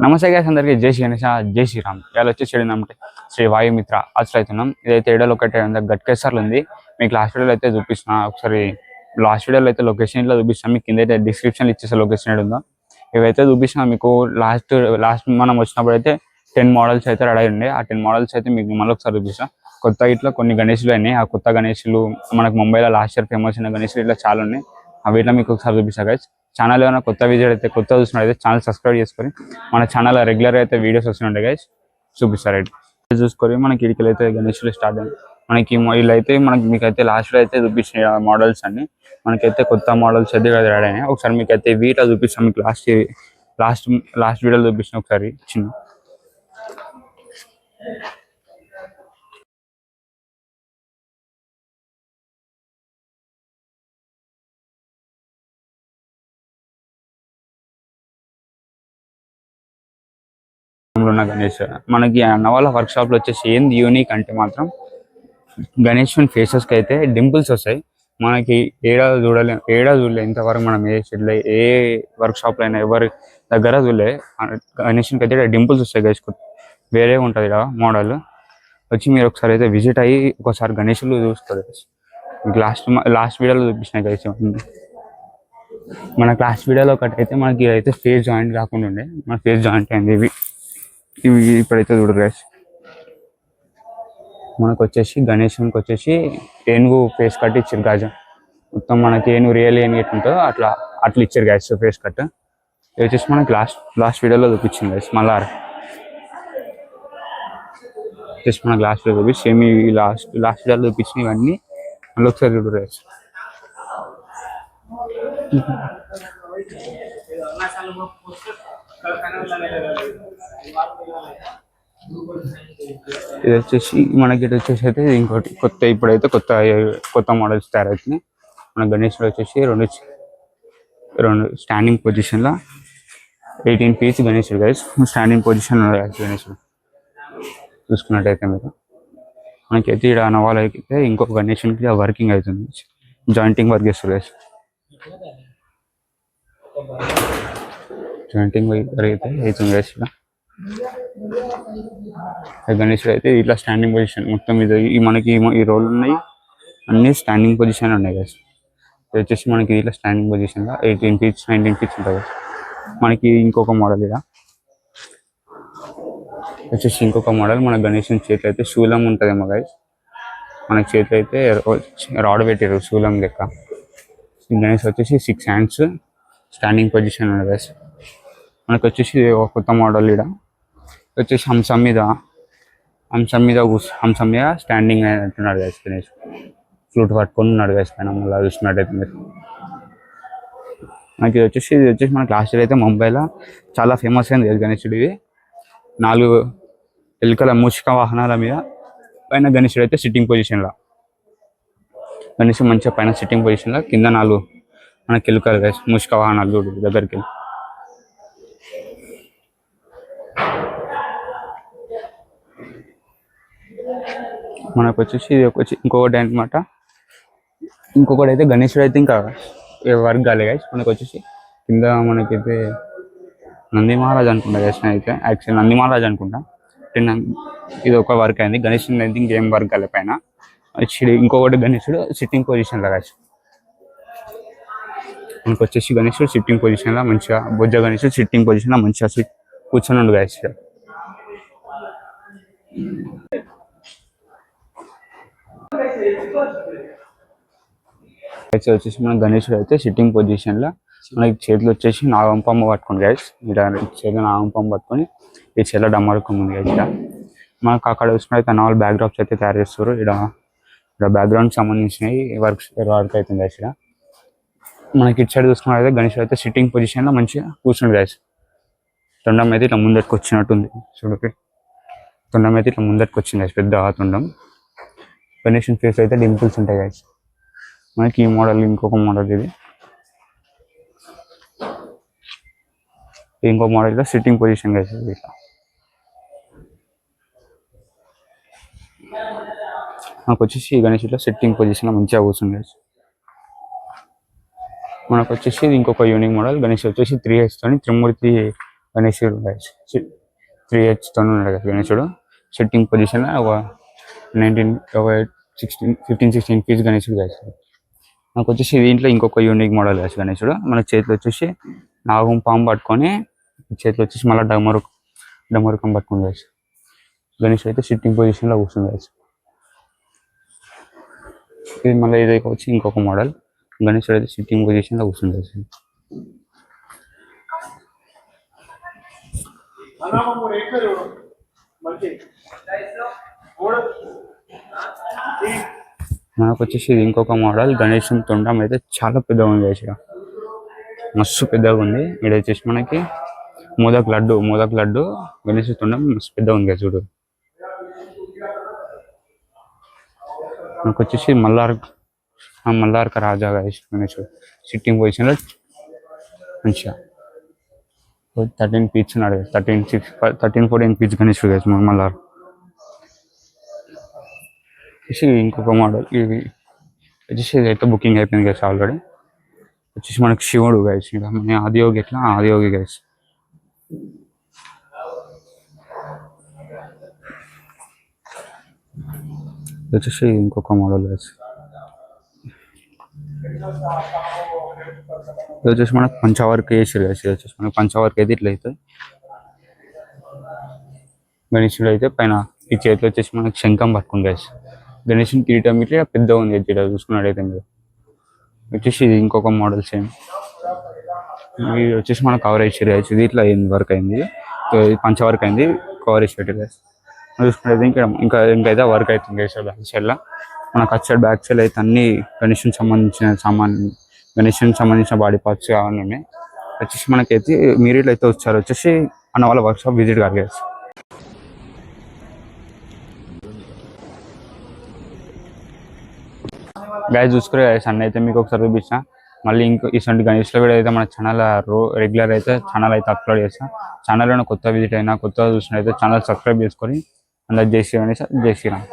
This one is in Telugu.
నమస్తే గాయ్స్, అందరికీ జై శ్రీ గణేష, జై శ్రీరామ్. ఇవాళ వచ్చేసి ఏంటంటే శ్రీ వాయుమిత్ర ఆశ్రయితున్నాం. ఇదైతే ఏడో లొకేషన్ గట్కేసర్లు ఉంది. మీకు లాస్ట్ వీడియోలో అయితే చూపిస్తున్నా. ఒకసారి లాస్ట్ వీడియోలో అయితే లొకేషన్ ఇట్లా చూపిస్తాను. మీకు కింద అయితే డిస్క్రిప్షన్లో ఇచ్చేసే లొకేషన్ ఏడు ఉందో ఇవైతే చూపిస్తున్నా. మీకు లాస్ట్ మనం వచ్చినప్పుడు అయితే 10 మోడల్స్ అయితే రెడీ ఉండే. ఆ 10 మోడల్స్ అయితే మీకు మళ్ళీ ఒకసారి చూపిస్తాను. కొత్త ఇట్లా కొన్ని గణేషులు అయినాయి. ఆ కొత్త గణేషులు మనకు ముంబైలో లాస్ట్ ఇయర్ ఫేమస్ అయిన గణేషులు ఇట్లా చాలా ఉన్నాయి. అవి ఇట్లా మీకు ఒకసారి చూపిస్తాను గైస్. ఛానల్ ఏమైనా కొత్త విజిట్ అయితే కొత్త చూసినట్టయితే ఛానల్ సబ్స్క్రైబ్ చేసుకొని మన ఛానల్ రెగ్యులర్ అయితే వీడియోస్ వస్తుంటాయి గైస్. చూపిస్తారు అయితే చూసుకొని మనకి ఇడికి అయితే గణేషులు స్టార్ట్ అయ్యి మనకి వీళ్ళు అయితే మీకైతే లాస్ట్లో అయితే చూపించిన మోడల్స్ అన్ని మనకైతే కొత్త మోడల్స్ అయితే రెడీ అయినాయి. ఒకసారి మీకైతే వీటిలో చూపిస్తాం. మీకు లాస్ట్ వీడియోలో చూపించిన ఒకసారి చిన్న ఉన్న గణేష్ మనకి అన్న వాళ్ళ వర్క్ షాప్ లో వచ్చేసి ఏంది యూనిక్ అంటే మాత్రం గణేష్ ఫేసెస్ కి అయితే డింపుల్స్ వస్తాయి. మనకి చూడలే ఇంతవరకు మనం ఏ వర్క్ షాప్ లో అయినా ఎవరి దగ్గర చూడలే. గణేష్ అయితే డింపుల్స్ వస్తాయి గణేష్ వేరే ఉంటుంది కదా మోడల్. వచ్చి మీరు ఒకసారి అయితే విజిట్ అయ్యి ఒకసారి గణేషులు చూస్తారు. లాస్ట్ వీడియోలో చూపించిన గణేష్ మనకి లాస్ట్ వీడియోలో ఒకటి అయితే మనకి అయితే ఫేస్ జాయింట్ రాకుండా ఉండే మన ఫేస్ జాయింట్ అయింది. ఇవి ఇప్పుడైతే చూడరు గైస్. మనకు వచ్చేసి గణేశునికి వచ్చేసి ఏనుగు ఫేస్ కట్ ఇచ్చారు గాజ మొత్తం. మనకి ఏనుగు రియల్ ఏనుగు ఎట్లుంటుందో అట్లా ఇచ్చారు గైస్ ఫేస్ కట్. ఇది వచ్చేసి మనకి లాస్ట్ వీడియోలో చూపించింది గైస్. మళ్ళా వచ్చేసి మనకి లాస్ట్ వీడియో చూపించి సేమ్ లాస్ట్ వీడియోలో చూపించిన ఇవన్నీ మళ్ళీ ఒకసారి చూడరు గైస్. ఇది వచ్చేసి మనకి ఇది వచ్చేసి అయితే ఇంకోటి ఇప్పుడైతే కొత్త మోడల్స్ తయారవుతున్నాయి. మన గణేష్లో వచ్చేసి రెండు స్టాండింగ్ పొజిషన్లో 18 feet గణేశుడు గైస్. స్టాండింగ్ పొజిషన్ గణేశుడు చూసుకున్నట్టయితే మీరు మనకైతే ఇక్కడ అనవాళ్ళు అయితే ఇంకొక గణేశునికి వర్కింగ్ అవుతుంది. జాయింటింగ్ వర్క్ చేస్తారు గైస్. జాయింటింగ్ అయితే అవుతుంది గైస్. గణేశుడు అయితే ఇట్లా స్టాండింగ్ పొజిషన్ మొత్తం ఇది మనకి ఈ రోల్ ఉన్నాయి అన్ని స్టాండింగ్ పొజిషన్ ఉన్నాయి గైస్. ఇది వచ్చేసి మనకి ఇట్లా స్టాండింగ్ పొజిషన్లో 18 feet 19 feet ఉంటుంది. మనకి ఇంకొక మోడల్ ఇక్కడ వచ్చేసి ఇంకొక మోడల్ మన గణేశుని చేతిలో అయితే శూలం ఉంటుందేమో గైస్. మనకి చేతిలో అయితే రాడ్ పెట్టారు శూలం లెక్క. గణేష్ వచ్చేసి 6 hands స్టాండింగ్ పొజిషన్ ఉంది గైస్. మనకు వచ్చేసి ఒక కొత్త మోడల్ ఇక్కడ వచ్చేసి హంసం మీద స్టాండింగ్ అంటున్నాడు గైస్. గణేష్ ఫ్లూట్ పట్టుకొని ఉన్నాడు గైస్ పైన. మళ్ళీ చూసినట్టయితే మీరు మనకి ఇది వచ్చేసి మనకి లాస్ట్ ఇయర్ అయితే ముంబైలో చాలా ఫేమస్ అయింది గణేశుడు. ఇది 4 ఎలుకల మూషిక వాహనాల మీద పైన గణేశుడు అయితే సిట్టింగ్ పొజిషన్లో. గణేశుడు మంచిగా పైన సిట్టింగ్ పొజిషన్లో కింద 4 మనకి ఎలుకలు గైస్ మూషిక వాహనాలు చూడు దగ్గరికి. మనకు వచ్చేసి ఇది ఇంకొకటి అనమాట. ఇంకొకటి అయితే గణేశుడు అయితే ఇంకా వర్క్ కాలే గైస్. మనకు వచ్చేసి కింద మనకైతే నంది మహారాజ్ అనుకుంటా గైస్. అయితే యాక్చువల్ నంది మహారాజ్ అనుకుంటా. ఇది ఒక వర్క్ అయింది. గణేశుడు అయితే ఇంకేం వర్క్ కాలే పైన. ఇంకొకటి గణేశుడు సిట్టింగ్ పొజిషన్లో గైస్. మనకు వచ్చేసి గణేశుడు సిట్టింగ్ పొజిషన్లో మంచిగా బొజ్జ గణేశుడు సిట్టింగ్ పొజిషన్లో మంచిగా కూర్చొని ఉండు గైస్. వచ్చేసి మన గణేశుడు అయితే సిట్టింగ్ పొజిషన్లో మనకి చేతులు వచ్చేసి నాగంపమ్మ పట్టుకుని గైస్. ఇక్కడ చేతిలో నాగంపమ్మ పట్టుకొని ఈ చేతిలో డమ్మడుకుని ఉంది గైస్. మనకు అక్కడ చూసుకున్నైతే నాలుగు బ్యాక్డ్రాప్స్ అయితే తయారు చేస్తారు. ఇక్కడ బ్యాక్గ్రౌండ్ సంబంధించినవి వర్క్ అవుతుంది గైస్. ఇక్కడ మనకి ఇటు సైడ్ చూసుకున్నట్లయితే గణేశుడు అయితే సిట్టింగ్ పొజిషన్లో మంచిగా కూర్చుంది గైస్. తొండం అయితే ఇట్లా ముందరికి వచ్చినట్టుంది చూడకి. తొండం అయితే ఇట్లా ముందరికి వచ్చింది గైస్, పెద్ద తొండం. గణేశుని ఫేస్ అయితే డింపుల్స్ ఉంటాయి గైస్. మనకి ఈ మోడల్ ఇంకొక మోడల్ ఇది. ఇంకో మోడల్ సిట్టింగ్ పొజిషన్ గైస్. ఇట్లా మనకు వచ్చేసి గణేశుడిలో సిట్టింగ్ పొజిషన్లో మంచిగా కూర్చుంది గైస్. మనకు వచ్చేసి ఇంకొక యూనిక్ మోడల్ గణేష్ వచ్చేసి 3 హెడ్స్ తోని త్రిమూర్తి గణేశుడు గైస్ 3 హెడ్స్తో ఉన్నాడు కదా గణేశుడు. సిట్టింగ్ పొజిషన్ ఒక 15-16 ఫీట్స్ గణేశుడు గైస్. మనకు వచ్చేసి దీంట్లో ఇంకొక యూనిక్ మోడల్ గైస్ గణేశుడు. మన చేతిలో వచ్చేసి నాగం పాము పట్టుకొని చేతిలో వచ్చేసి మళ్ళీ డమరుకం పట్టుకుని గైస్. గణేశుడు అయితే సిట్టింగ్ పొజిషన్లో కూర్చుంది గైస్. ఇది మళ్ళీ ఇది వచ్చి ఇంకొక మోడల్. గణేశుడు అయితే సిట్టింగ్ పొజిషన్లో కూర్చుంది గైస్. మనకు వచ్చేసి ఇది ఇంకొక మోడల్. గణేశుని తొండం అయితే చాలా పెద్దగా ఉంది గైస్. మస్తు పెద్దగా ఉంది. ఇక్కడ వచ్చేసి మనకి మోదక్ లడ్డు గణేశుని తొండం మస్తు పెద్దగా ఉంది గైస్. చూడు మనకు వచ్చేసి మల్లార్క రాజా గైస్ గణేశుడు సిట్టింగ్ పొజిషన్లో మంచిగా 13 ఫీట్స్ ఉన్నాడు. 13-14 ఫీట్స్ గణేశుడు గైస్ మల్లార్. వచ్చేసి ఇంకొక మోడల్ ఇది వచ్చేసి అయితే బుకింగ్ అయిపోయింది గైస్ ఆల్రెడీ. వచ్చేసి మనకి శివుడు గైస్. మన ఆదియోగి ఎట్లా ఆదియోగి గైస్. వచ్చేసి ఇంకొక మోడల్ గైస్. ఇది వచ్చేసి మనకు పంచవర్క్ వేసారు గైస్. ఇది వచ్చేసి మనకి పంచవర్క్ అయితే ఇట్లా అవుతుంది. గణేశుడు అయితే పైన ఈ చేతిలో వచ్చేసి మనకి శంఖం పట్టుకుంది గైస్. గణేశుని కిరీటం ఇట్లా పెద్దగా ఉంది ఇక్కడ చూసుకున్నట్టయితే మీరు. వచ్చేసి ఇది ఇంకొక మోడల్ సేమ్. ఇది వచ్చేసి మన కవర్ వేసారు గైస్. ఇది ఇట్లా వర్క్ అయింది, పంచ వర్క్ అయింది, కవర్ వేసారు గైస్. చూసుకున్నట్టయితే ఇంకైతే వర్క్ అవుతుంది గైస్. బ్యాక్ సైడ్లో మనకు అటు బ్యాక్ సైడ్ అయితే అన్ని గణేశునికి సంబంధించిన బాడీ పార్ట్స్ అవన్నీ ఉన్నాయి. వచ్చేసి మనకైతే మీరు ఇట్లా అయితే వచ్చారు. వచ్చేసి అన్న వాళ్ళ వర్క్షాప్ విజిట్ కాదు గైస్. గైస్ చూసుకునే గైస్ అన్న అయితే మీకు ఒకసారి చూపించిన. మళ్ళీ ఇటువంటి గణేష్లో వీడియో అయితే మన ఛానల్ రెగ్యులర్ అయితే ఛానల్ అయితే అప్లోడ్ చేస్తాను. ఛానల్లో కొత్త విజిట్ అయినా కొత్తగా చూసినట్టయితే ఛానల్ సబ్స్క్రైబ్ చేసుకొని అందరు జై శ్రీ గణేష్, జై శ్రీరామ్.